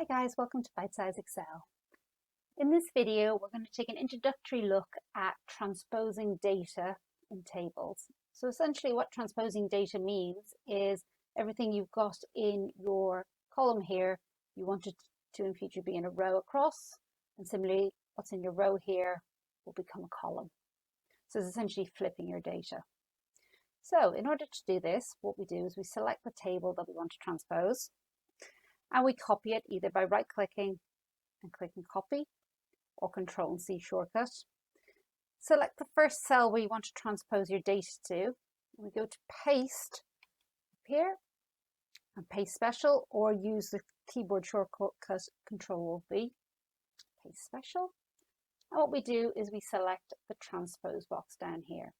Hi guys, welcome to Bite Size Excel. In this video, we're going to take an introductory look at transposing data in tables. So essentially what transposing data means is everything you've got in your column here, you want it to in future be in a row across, and similarly what's in your row here will become a column. So it's essentially flipping your data. So in order to do this, what we do is we select the table that we want to transpose, and we copy it either by right-clicking and clicking copy or Control and C shortcut. Select the first cell where you want to transpose your data to. And we go to paste up here and paste special, or use the keyboard shortcut Control V, paste special. And what we do is we select the transpose box down here.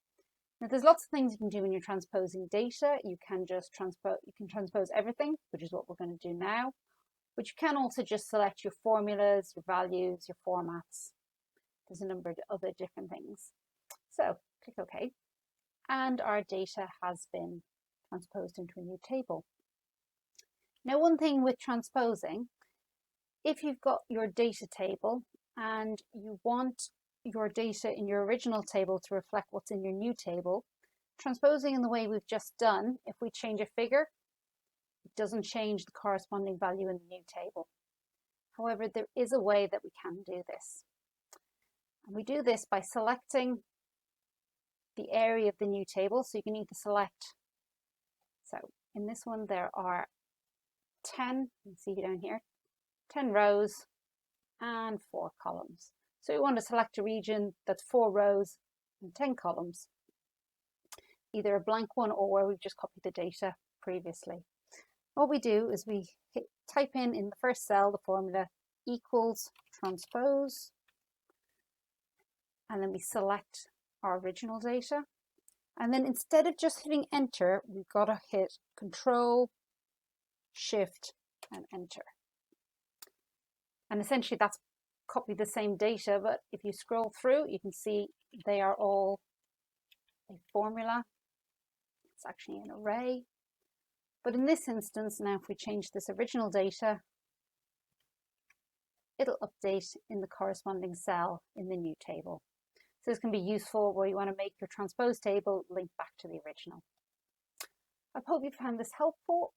Now there's lots of things you can do when you're transposing data. You can just transpose everything, which is what we're going to do now. But you can also just select your formulas, your values, your formats. There's a number of other different things. So click OK. And our data has been transposed into a new table. Now one thing with transposing, if you've got your data table and you want your data in your original table to reflect what's in your new table, transposing in the way we've just done, if we change a figure, it doesn't change the corresponding value in the new table. However, there is a way that we can do this. And we do this by selecting the area of the new table. So you can either select, so in this one there are 10, you can see down here, 10 rows and 4 columns. So we want to select a region that's 4 rows and 10 columns, either a blank one or where we've just copied the data previously. What we do is we type in the first cell the formula equals transpose, and then we select our original data. And then instead of just hitting enter, we've got to hit Control, Shift, and enter. And essentially that's copy the same data, but if you scroll through, you can see they are all a formula. It's actually an array. But in this instance, now if we change this original data, it'll update in the corresponding cell in the new table. So this can be useful where you want to make your transpose table link back to the original. I hope you found this helpful.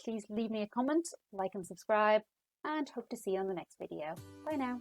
Please leave me a comment, like and subscribe, and hope to see you on the next video. Bye now.